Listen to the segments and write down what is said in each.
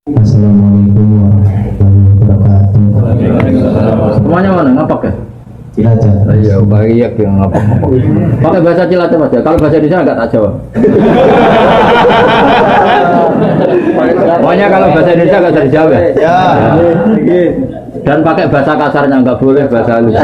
Assalamualaikum warahmatullahi wabarakatuh. Semuanya mana ngapak ya? Cilacap. Iya, baik yang ngapak. Pakai bahasa Cilacap aja. Kalau bahasa Indonesia enggak tak jawab. Pokoknya kalau bahasa Indonesia enggak bisa dijawab ya. Ya. Dan pakai bahasa kasarnya enggak boleh, bahasa halus.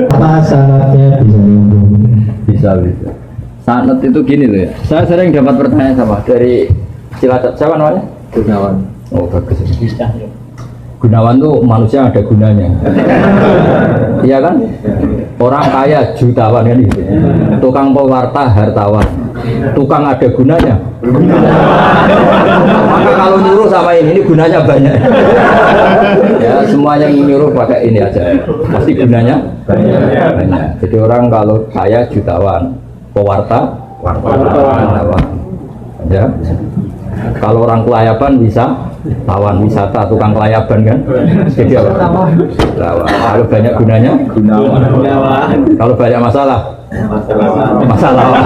Apa syaratnya bisa nyambung? Bisa. Sanat itu gini loh ya. Saya sering dapat pertanyaan sama dari Cilacap. Siapa namanya? Gunawan. Oh bagus. Gunawan tuh manusia ada gunanya. Iya kan? Orang kaya jutawan kan gitu. Tukang pewarta hartawan. Tukang ada gunanya. Maka kalau nyuruh sama ini gunanya banyak. Ya semuanya nyuruh pakai ini aja. Pasti gunanya banyak. Jadi orang kalau kaya jutawan, pewarta hartawan. Ya. Kalau orang kelayaban bisa lawan wisata, tukang kelayaban kan? Jadi apa? Lawan. Kalau banyak gunanya? Gunawan. Kalau banyak masalah? Masalah.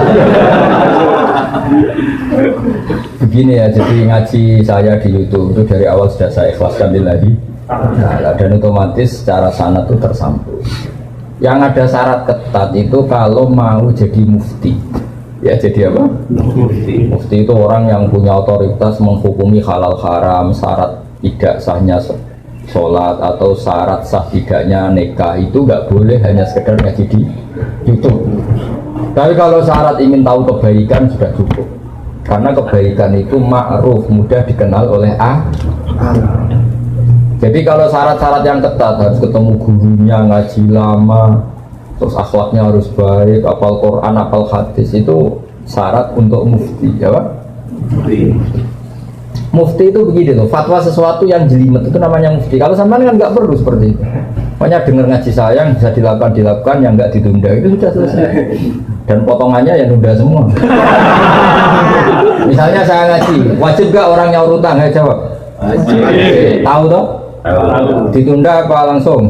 Begini ya, jadi ngaji saya di YouTube itu dari awal sudah saya ikhlaskan lillahi ta'ala, dan otomatis secara sanad itu tersambung. Yang ada syarat ketat itu kalau mau jadi mufti. Ya jadi apa? Mufti itu orang yang punya otoritas menghukumi halal haram, syarat tidak sahnya sholat atau syarat sah tidaknya nikah itu nggak boleh hanya sekedar ngaji di YouTube. Tapi kalau syarat ingin tahu kebaikan sudah cukup, karena kebaikan itu ma'ruf, mudah dikenal oleh Jadi kalau syarat-syarat yang ketat harus ketemu gurunya, ngaji lama, terus akhlaknya harus baik, hafal Quran, hafal hadis, itu syarat untuk mufti, ya Pak? Mufti itu begini loh, fatwa sesuatu yang jelimet itu namanya mufti. Kalau sampean kan nggak perlu seperti itu. Pokoknya dengar ngaji saya yang bisa dilakukan, yang nggak ditunda, itu sudah selesai. Dan potongannya ya nunda semua. Misalnya saya ngaji, wajib nggak orang nyaur utang? Ayo jawab. Wajib. Tahu toh? Ditunda apa langsung?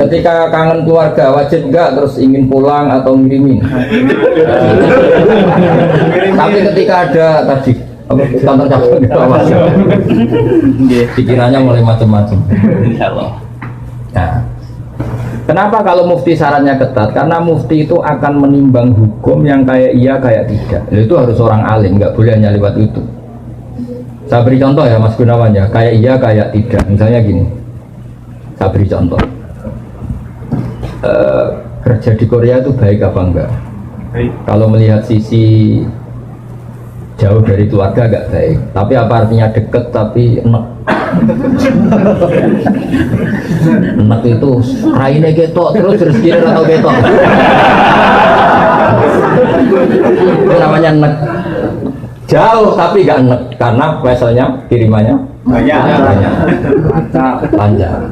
Ketika kangen keluarga wajib enggak terus ingin pulang atau ngirimin? Tapi ketika ada tadi kantor cabang pikirannya mulai macam-macam. Nah, kenapa kalau mufti syaratnya ketat? Karena mufti itu akan menimbang hukum yang kayak iya kayak tidak. Itu harus orang alim, nggak boleh hanya lewat itu. Saya beri contoh ya Mas Gunawan ya, kayak iya kayak tidak. Misalnya gini, saya beri contoh. Kerja di Korea itu baik apa enggak? Baik. Kalau melihat sisi jauh dari keluarga enggak baik. Tapi apa artinya deket tapi enak? Enak itu raine ketok terus rezekinya atau ketok. Itu namanya enak. Jauh tapi enggak enak karena veselnya kirimannya banyak. Panjang.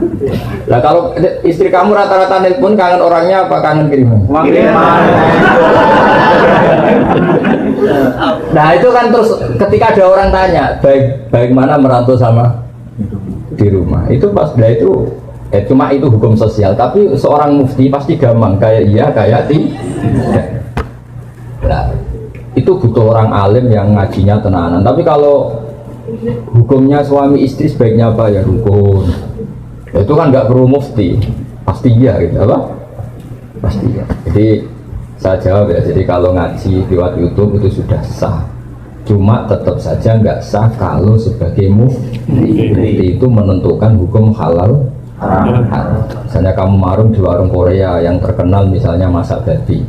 Nah kalau istri kamu rata-rata nelpon kangen orangnya apa kangen kiriman? Kiriman. Nah itu kan terus ketika ada orang tanya baik mana merantau sama di rumah itu pas itu cuma itu hukum sosial, tapi seorang mufti pasti gampang kayak iya kayak tidak. Nah, itu butuh orang alim yang ngajinya tenanan. Tapi kalau hukumnya suami istri sebaiknya apa ya rukun, itu kan nggak perlu mufti, pasti iya gitu apa? Pasti ya. Jadi saya jawab ya. Jadi kalau ngaji lewat YouTube itu sudah sah. Cuma tetap saja nggak sah kalau sebagai mufti. Mufti itu menentukan hukum halal haram. Misalnya kamu marung di warung Korea yang terkenal misalnya masak babi,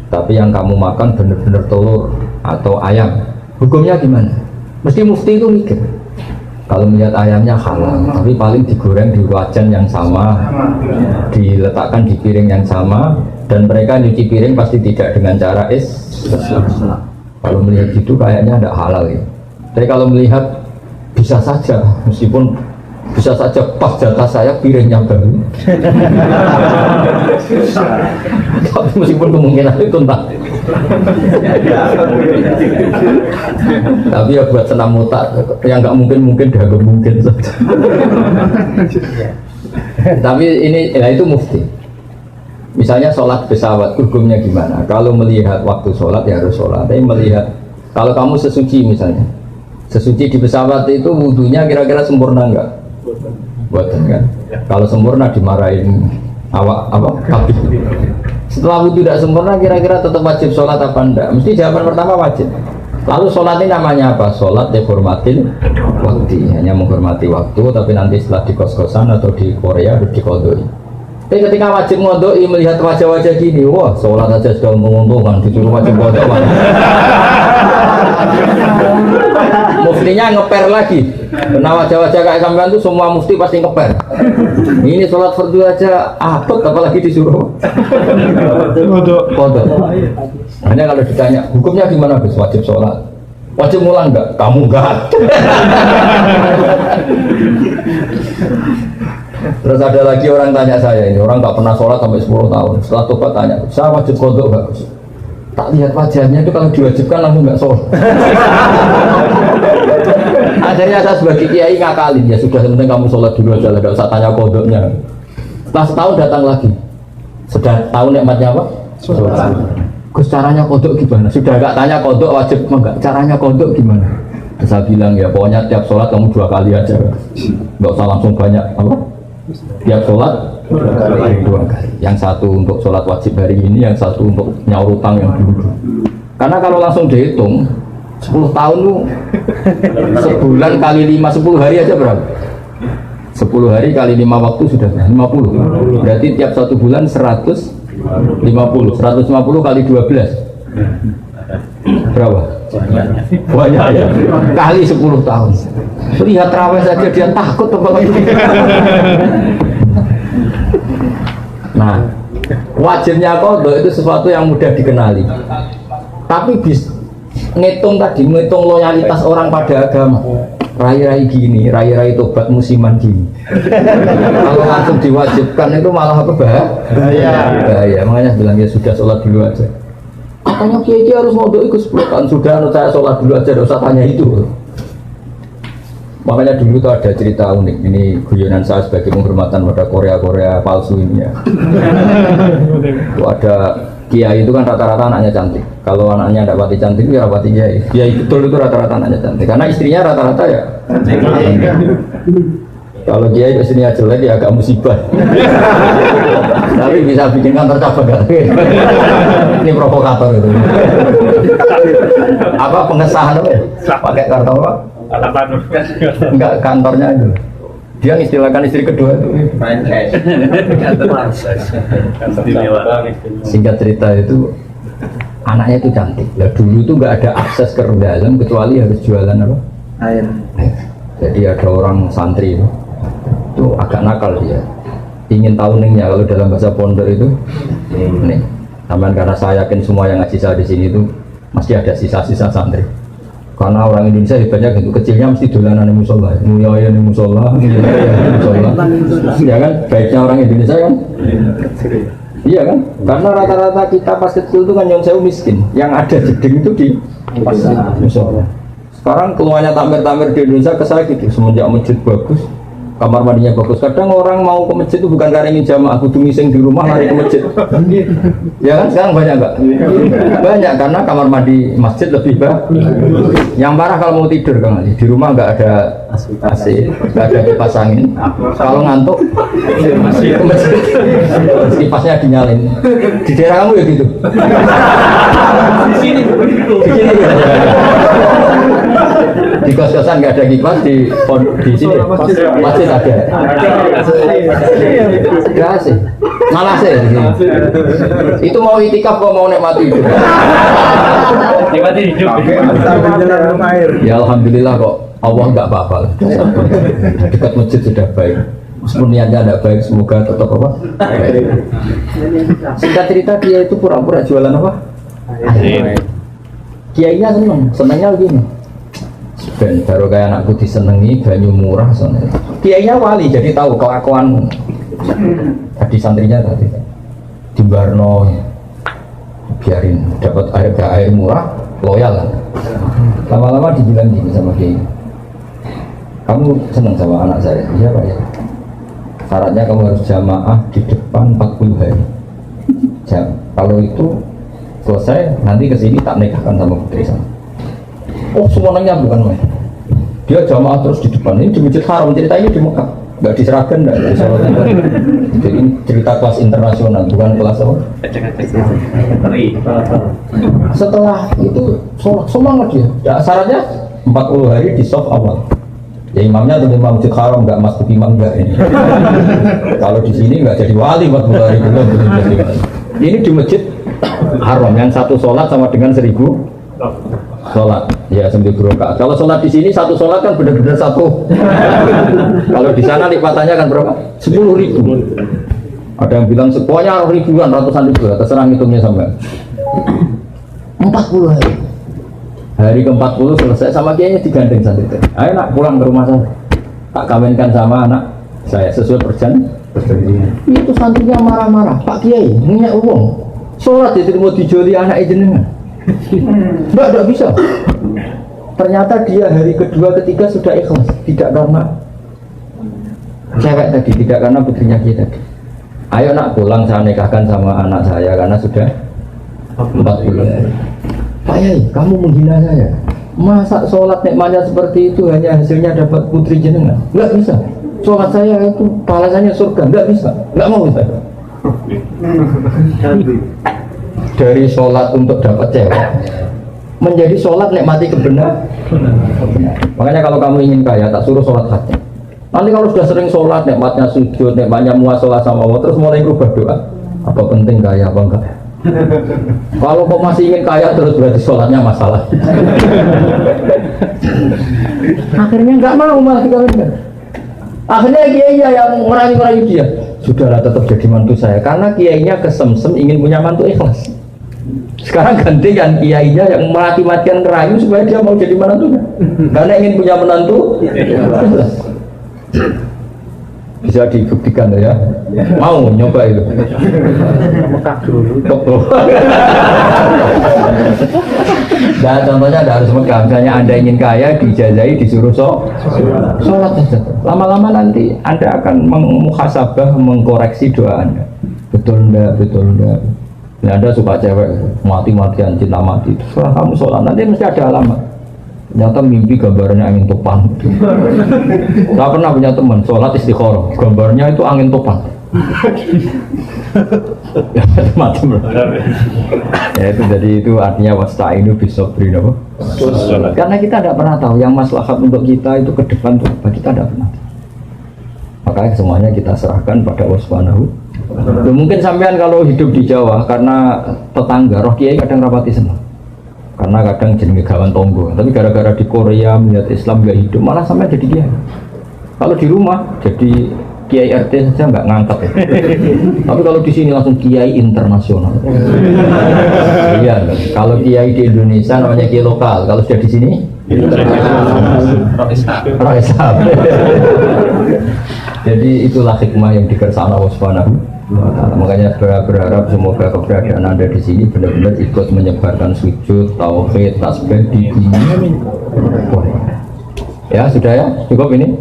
tapi yang kamu makan bener-bener telur atau ayam, hukumnya gimana? Mesti mufti itu mikir. Kalau melihat ayamnya halal, tapi paling digoreng di wajan yang sama, diletakkan di piring yang sama, dan mereka nyuci piring pasti tidak dengan cara Islam. Kalau melihat gitu kayaknya tidak halal ya. Tapi kalau melihat bisa saja, meskipun bisa saja pas jatah saya piringnya baru. Tapi meskipun kemungkinan itu entah. Tapi ya buat senam otak yang nggak mungkin dianggap mungkin saja. Tapi ini ya itu mufti. Misalnya sholat pesawat hukumnya gimana? Kalau melihat waktu sholat ya harus sholat. Tapi melihat Kalau kamu sesuci misalnya, sesuci di pesawat itu wudhunya kira-kira sempurna enggak? Buatan kan? Kalau sempurna dimarahin awak apa? Kabin. Setelah wudhu tidak sempurna kira-kira tetap wajib sholat apa enggak? Mesti jawaban pertama wajib. Lalu sholat ini namanya apa? Sholat dihormatin waktu, hanya menghormati waktu, tapi nanti setelah di kos-kosan atau di Korea harus dikodoi. Tapi ketika wajib ngodoi melihat wajah-wajah gini, wah sholat aja sudah menguntungkan, disuruh wajib ngodoi. Muftinya ngeper lagi, karena wajah-wajah kayak sampean itu semua mufti pasti ngeper. Ini sholat fardu aja abot, apalagi disuruh kodok. Hanya kalau ditanya hukumnya gimana Gus? Wajib sholat, wajib ngulang enggak? Kamu enggak. Terus ada lagi orang tanya saya, ini orang nggak pernah sholat sampai 10 tahun. Setelah tobat tanya, saya wajib kodok nggak Gus? Tak lihat wajahnya itu kalau diwajibkan langsung nggak sholat. Akhirnya saya sebagai kiai ngakalin, ya sudah sebenarnya kamu sholat dulu aja, nggak usah tanya kodoknya. Setelah setahun datang lagi, sudah tahu nikmatnya apa? Sholat. Gus caranya kodok gimana? Sudah nggak tanya kodok wajib enggak? Caranya kodok gimana? Saya bilang ya pokoknya tiap sholat kamu 2 kali aja, nggak usah langsung banyak apa? Tiap sholat 2 kali. Yang satu untuk sholat wajib hari ini, yang satu untuk nyaur utang yang dulu. Karena kalau langsung dihitung 10 tahun tuh sebulan kali 5, 10 hari aja berapa? 10 hari kali 5 waktu sudah 50. Berarti tiap 1 bulan 150 kali 12 berapa? Banyak ya, kali 10 tahun. Lihat raweh saja dia takut apalagi. Nah, wajibnya kodok itu sesuatu yang mudah dikenali. Tapi ngitung loyalitas orang pada agama. Rai-rai gini, rai-rai tobat musiman gini. Kalau langsung diwajibkan itu malah apa bahaya. Makanya bilang ya sudah sholat dulu aja. Katanya kiai harus modok ikut 10 tahun, sudah saya sholat dulu aja, tidak usah tanya itu. Makanya dulu tuh ada cerita unik, ini guyonan saya sebagai penghormatan pada Korea palsu ini ya. Tuh ada kiai itu kan rata-rata anaknya cantik. Kalau anaknya tidak pati cantik ya rapati kiai. Kiai betul itu rata-rata anaknya cantik, karena istrinya rata-rata ya cantik. Kalau kiai istrinya jelek ya agak musibah. Tapi bisa bikin kantor cabang gak? Ini provokator itu. Apa pengesahan apa? Pakai kartu apa? Enggak, kantornya itu. Dia istilahkan istri kedua itu. Singkat cerita itu anaknya itu cantik. Ya dulu itu nggak ada akses ke dalam kecuali harus jualan apa? Air. Jadi ada orang santri itu agak nakal dia. Ingin tahu ningnya kalau dalam bahasa pondok itu nih. Taman karena saya yakin semua yang ngaji saya di sini itu masih ada sisa-sisa santri. Karena orang Indonesia hebatnya gitu, kecilnya mesti dolanan di musola, mulia di musola, ya kan? Baiknya orang Indonesia kan? Iya kan? Karena rata-rata kita pas kecil itu kan yang saya miskin, yang ada jeding itu di musola. Sekarang keluarnya tamer-tamer di Indonesia ke saya gitu, semenjak masjid bagus, kamar mandinya bagus. Kadang orang mau ke masjid itu bukan karena ingin jamaah, kudu ngising di rumah lari ke masjid. Ya kan sekarang banyak enggak? Banyak karena kamar mandi masjid lebih bagus. Yang parah kalau mau tidur Kang Ali, di rumah enggak ada AC, enggak ada kipas angin. Kalau ngantuk ke masjid, kipasnya dinyalin. Di daerah kamu ya gitu. Di sini. Di kos-kosan nggak ada kipas, di sini masjid ada. Enggak sih, malah sih. Itu mau itikaf kok mau nikmati hidup. Nikmati hidup. Ya alhamdulillah kok Allah nggak apa-apa. Dekat masjid sudah baik. Meskipun niatnya tidak baik, semoga tetap apa? Singkat cerita dia itu pura-pura jualan apa? Kiainya senangnya begini. Ben baru kayak anakku disenengi banyu murah soalnya. Kiainya wali jadi tahu kelakuan tadi santrinya tadi di Barno biarin dapat air murah loyal kan. Lama-lama dibilang gini sama kiai, kamu seneng sama anak saya? Iya Pak ya. Syaratnya kamu harus jamaah di depan 40 hari. Kalau itu selesai nanti kesini tak nikahkan sama putri saya. Oh semuanya bukan main. Dia jamaah terus di depan. Ini di Masjid Haram, cerita ini di Mekah. Nggak di Seragen, nggak di Solo. Jadi cerita kelas internasional, bukan kelas apa? Setelah itu semangat dia. Ya, syaratnya 40 hari di soft awal. Ya imamnya atau imam Masjid Haram, nggak masuk imam nggak ini. Kalau di sini nggak jadi wali 40 hari belum jadi wali. Ini di Masjid Haram yang satu sholat sama dengan 1000 sholat. Ya 1000 rakaat. Kalau sholat di sini satu sholat kan benar-benar satu. Kalau di sana lipatannya kan berapa? 10.000. Ada yang bilang semuanya ribuan, ratusan ribu. Terserah hitungnya sampai 40 hari. Hari ke-40 selesai sama kiainya digandeng santri. Ayo nak pulang ke rumah saya. Tak kawinkan sama anak saya sesuai perjanjian. Itu santrinya marah-marah. Pak Kiai, minyak uang. Sholat itu mau dijoli anak jenengan. Enggak bisa. Ternyata dia hari kedua ketiga sudah ikhlas, tidak karena cewek tadi, tidak karena putrinya kita tadi. Ayo nak pulang saya nikahkan sama anak saya karena sudah 40 hari. Pak Yai, kamu menghina saya. Masa sholat nikmatnya seperti itu hanya hasilnya dapat putri jenengan? Enggak bisa. Sholat saya itu balasannya surga, enggak bisa. Enggak mau saya. Dari sholat untuk dapat cewek menjadi sholat nikmati kebenaran. Makanya kalau kamu ingin kaya tak suruh sholat hati. Nanti kalau sudah sering sholat nikmatnya sujud, nikmatnya muasalah sama Allah, terus mulai berubah doa. Apa penting kaya apa enggak? Kalau kok masih ingin kaya terus berarti sholatnya masalah. Akhirnya nggak mau malah dikawinkan. Akhirnya kiainya yang merayu-rayu dia. Sudahlah tetap jadi mantu saya karena kiainya kesemsem ingin punya mantu ikhlas. Sekarang gantikan kiainya yang mati-matian ngerayu supaya dia mau jadi menantunya. Karena ingin punya menantu ikhlas. Bisa dibuktikan ya. Mau nyoba itu. Mekah dulu. Nah contohnya ada harus Mekah. Misalnya Anda ingin kaya, dijazahi, disuruh sholat saja. Lama-lama nanti Anda akan muhasabah, mengkoreksi doa Anda. Betul enggak, betul enggak. Nah, Anda suka cewek, mati-matian, cinta mati. Setelah kamu sholat, nanti mesti ada alamat. Ternyata mimpi gambarnya angin topan. Saya pernah punya teman, sholat istikharah. Gambarnya itu angin topan. Mati bro. Ya itu jadi itu artinya wasta'inu bisabri apa? Karena kita tidak pernah tahu yang maslahat untuk kita itu ke depan itu apa, kita tidak pernah tahu. Makanya semuanya kita serahkan pada Allah Subhanahu. Mungkin sampean kalau hidup di Jawa karena tetangga roh kiai kadang rapati senang. Karena kadang jenenge gawan tonggo, tapi gara-gara di Korea melihat Islam gak hidup malah sampai jadi kiai. Kalau di rumah jadi kiai RT saja nggak ngangkat ya. Tapi kalau di sini langsung kiai internasional. Iya, kalau kiai di Indonesia namanya kiai lokal, kalau sudah di sini Islam. Jadi itulah hikmah yang dikersakakan Allah Subhanahu wa Ta'ala. Makanya berharap semoga keberadaan Anda di sini benar-benar ikut menyebarkan sujud, tauhid, tasbih di dunia. Ya sudah ya, cukup ini.